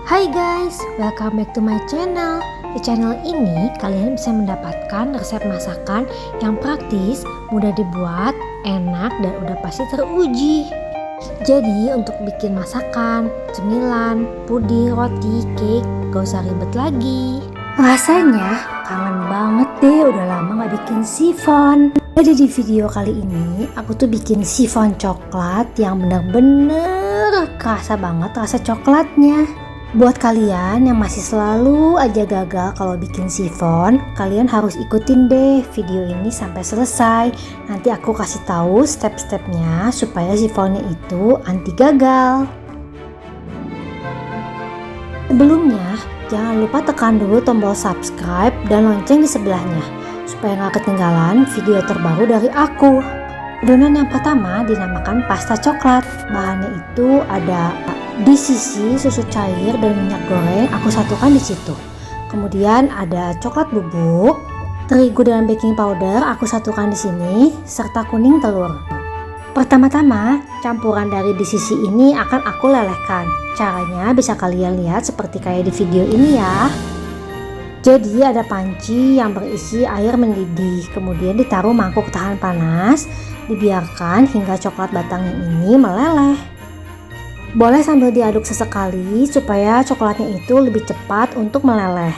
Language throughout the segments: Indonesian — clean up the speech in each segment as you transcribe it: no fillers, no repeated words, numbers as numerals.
Hai guys, welcome back to my channel. Di channel ini kalian bisa mendapatkan resep masakan yang praktis, mudah dibuat, enak dan udah pasti teruji. Jadi untuk bikin masakan, cemilan, puding, roti, cake, gak usah ribet lagi. Rasanya kangen banget deh, udah lama gak bikin sifon. Jadi di video kali ini aku tuh bikin sifon coklat yang bener-bener kerasa banget rasa coklatnya. Buat kalian yang masih selalu aja gagal kalau bikin sifon, kalian harus ikutin deh video ini sampai selesai. Nanti aku kasih tahu step-stepnya supaya sifonnya itu anti gagal. Sebelumnya, jangan lupa tekan dulu tombol subscribe dan lonceng di sebelahnya supaya nggak ketinggalan video terbaru dari aku. Adonan yang pertama dinamakan pasta coklat. Bahannya itu ada di sisi susu cair dan minyak goreng, aku satukan di situ. Kemudian ada coklat bubuk, terigu dan baking powder, aku satukan di sini, serta kuning telur. Pertama-tama, campuran dari di sisi ini akan aku lelehkan. Caranya bisa kalian lihat seperti kayak di video ini ya. Jadi ada panci yang berisi air mendidih, kemudian ditaruh mangkuk tahan panas, dibiarkan hingga coklat batangnya ini meleleh. Boleh sambil diaduk sesekali supaya coklatnya itu lebih cepat untuk meleleh.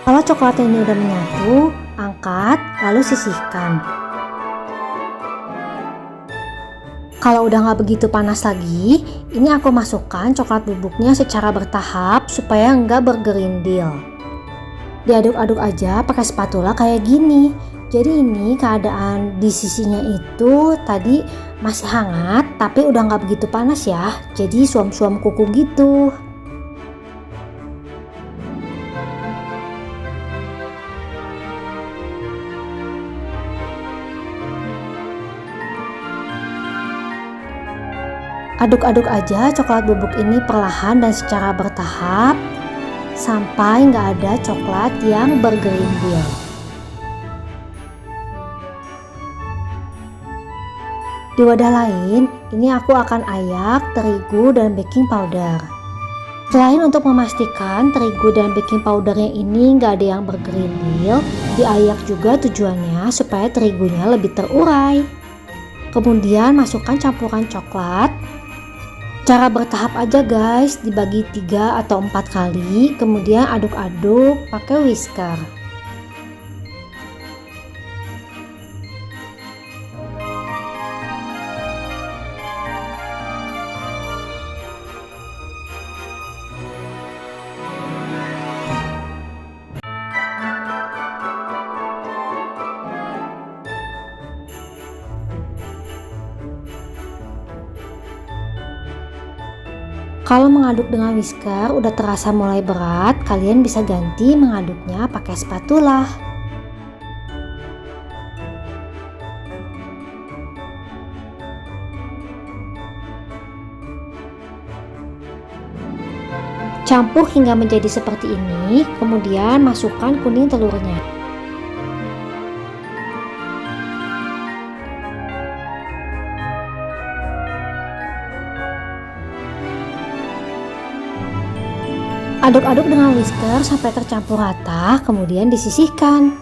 Kalau coklatnya ini udah menyatu, angkat lalu sisihkan. Kalau udah nggak begitu panas lagi, ini aku masukkan coklat bubuknya secara bertahap supaya nggak bergerindil. Diaduk-aduk aja pakai spatula kayak gini. Jadi ini keadaan di sisinya itu tadi masih hangat tapi udah nggak begitu panas ya. Jadi suam-suam kuku gitu. Aduk-aduk aja coklat bubuk ini perlahan dan secara bertahap sampai nggak ada coklat yang bergerindil. Di wadah lain, ini aku akan ayak terigu dan baking powder. Selain untuk memastikan terigu dan baking powdernya ini nggak ada yang bergerindil, diayak juga tujuannya supaya terigunya lebih terurai. Kemudian masukkan campuran coklat. Cara bertahap aja guys, dibagi 3 atau 4 kali, kemudian aduk-aduk pakai whisker. Kalau mengaduk dengan whisker udah terasa mulai berat, kalian bisa ganti mengaduknya pakai spatula. Campur hingga menjadi seperti ini, kemudian masukkan kuning telurnya. Aduk-aduk dengan whisker sampai tercampur rata, kemudian disisihkan.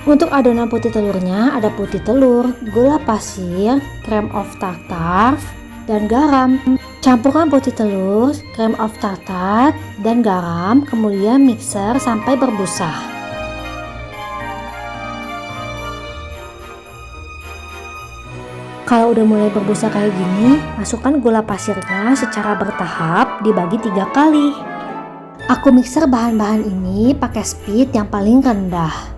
Untuk adonan putih telurnya ada putih telur, gula pasir, cream of tartar, dan garam. Campurkan putih telur, cream of tartar, dan garam, kemudian mixer sampai berbusa. Kalau udah mulai berbusa kayak gini, masukkan gula pasirnya secara bertahap dibagi 3 kali. Aku mixer bahan-bahan ini pakai speed yang paling rendah.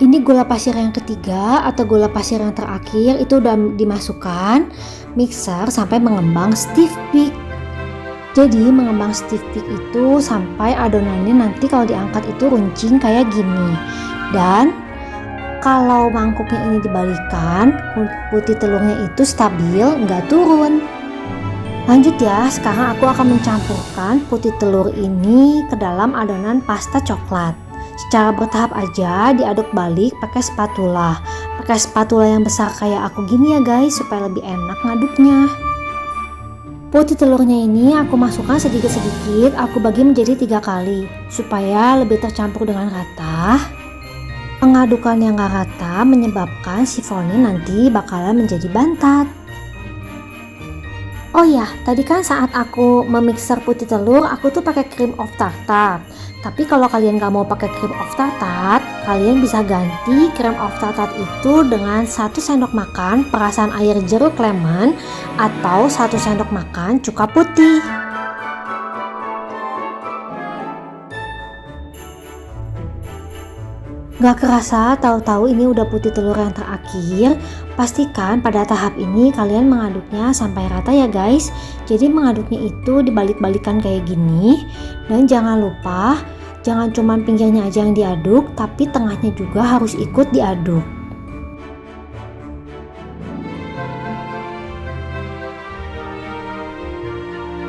Ini gula pasir yang ketiga atau gula pasir yang terakhir itu udah dimasukkan mixer sampai mengembang stiff peak. Jadi mengembang stiff peak itu sampai adonannya nanti kalau diangkat itu runcing kayak gini. Dan kalau mangkuknya ini dibalikan, putih telurnya itu stabil, nggak turun. Lanjut ya, sekarang aku akan mencampurkan putih telur ini ke dalam adonan pasta coklat. Secara bertahap aja diaduk balik pakai spatula. Pakai spatula yang besar kayak aku gini ya guys, supaya lebih enak ngaduknya. Putih telurnya ini aku masukkan sedikit-sedikit, aku bagi menjadi 3 kali supaya lebih tercampur dengan rata. Pengadukan yang gak rata menyebabkan sifonnya nanti bakalan menjadi bantat. Oh ya, tadi kan saat aku memixer putih telur, aku tuh pakai cream of tartar. Tapi kalau kalian gak mau pakai cream of tartar, kalian bisa ganti cream of tartar itu dengan 1 sendok makan perasan air jeruk lemon atau 1 sendok makan cuka putih. Gak kerasa tahu-tahu ini udah putih telur yang terakhir. Pastikan pada tahap ini kalian mengaduknya sampai rata ya guys. Jadi mengaduknya itu dibalik-balikan kayak gini. Dan jangan lupa, jangan cuma pinggirnya aja yang diaduk, tapi tengahnya juga harus ikut diaduk.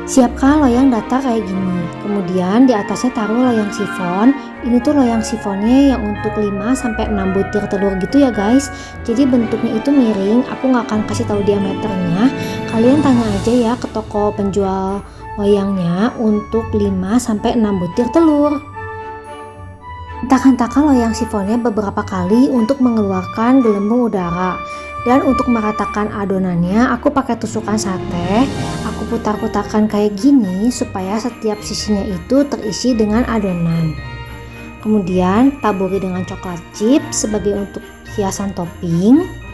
Siapkan loyang datar kayak gini. Kemudian di atasnya taruh loyang sifon. Ini tuh loyang sifonnya yang untuk 5-6 butir telur gitu ya guys. Jadi bentuknya itu miring. Aku nggak akan kasih tahu diameternya. Kalian tanya aja ya ke toko penjual loyangnya untuk 5-6 butir telur. Hentakan-hentakan loyang sifonnya beberapa kali untuk mengeluarkan gelembung udara. Dan untuk meratakan adonannya, aku pakai tusukan sate. Aku putar-putarkan kayak gini supaya setiap sisinya itu terisi dengan adonan. Kemudian taburi dengan coklat chip sebagai untuk hiasan topping.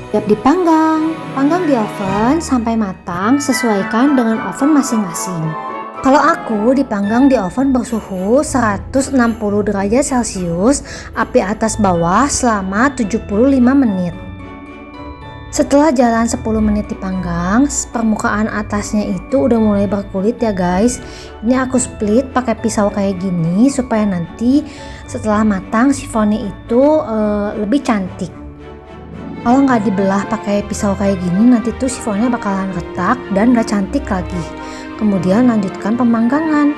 Siap dipanggang. Panggang di oven sampai matang, sesuaikan dengan oven masing-masing. Kalau aku dipanggang di oven bersuhu 160 derajat Celcius, api atas bawah selama 75 menit. Setelah jalan 10 menit dipanggang, permukaan atasnya itu udah mulai berkulit ya guys. Ini aku split pakai pisau kayak gini supaya nanti setelah matang sifonnya itu lebih cantik. Kalau nggak dibelah pakai pisau kayak gini, nanti tuh sifonnya bakalan retak dan nggak cantik lagi. Kemudian lanjutkan pemanggangan.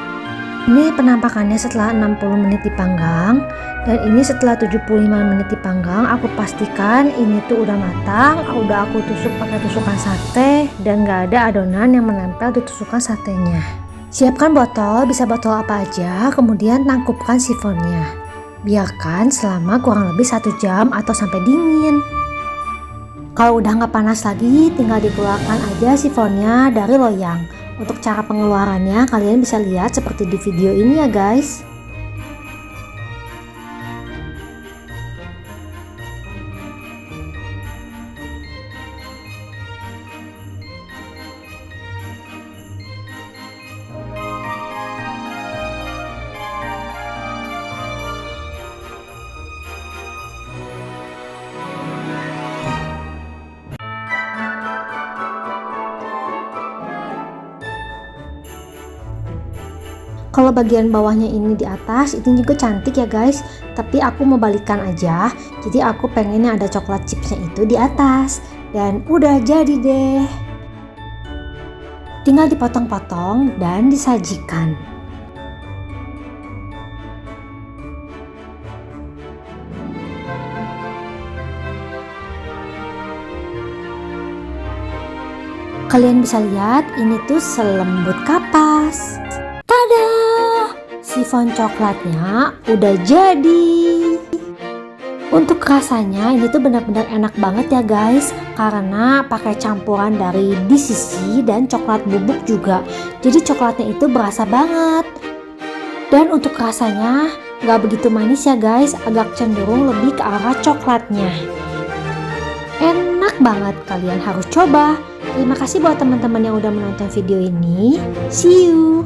Ini penampakannya setelah 60 menit dipanggang, dan ini setelah 75 menit dipanggang. Aku pastikan ini tuh udah matang, udah aku tusuk pakai tusukan sate dan nggak ada adonan yang menempel di tusukan satenya. Siapkan botol, bisa botol apa aja, kemudian tangkupkan sifonnya. Biarkan selama kurang lebih 1 jam atau sampai dingin. Kalau udah nggak panas lagi, tinggal dikeluarkan aja sifonnya dari loyang. Untuk cara pengeluarannya kalian bisa lihat seperti di video ini ya guys. Kalau bagian bawahnya ini di atas, itu juga cantik ya guys. Tapi aku mau balikan aja. Jadi aku pengennya ada coklat chipsnya itu di atas. Dan udah jadi deh. Tinggal dipotong-potong dan disajikan. Kalian bisa lihat ini tuh selembut kapas. Tada! Sifon coklatnya udah jadi. Untuk rasanya ini tuh benar-benar enak banget ya guys, karena pakai campuran dari DCC dan coklat bubuk juga. Jadi coklatnya itu berasa banget. Dan untuk rasanya nggak begitu manis ya guys, agak cenderung lebih ke arah coklatnya. Enak banget, kalian harus coba. Terima kasih buat teman-teman yang udah menonton video ini. See you.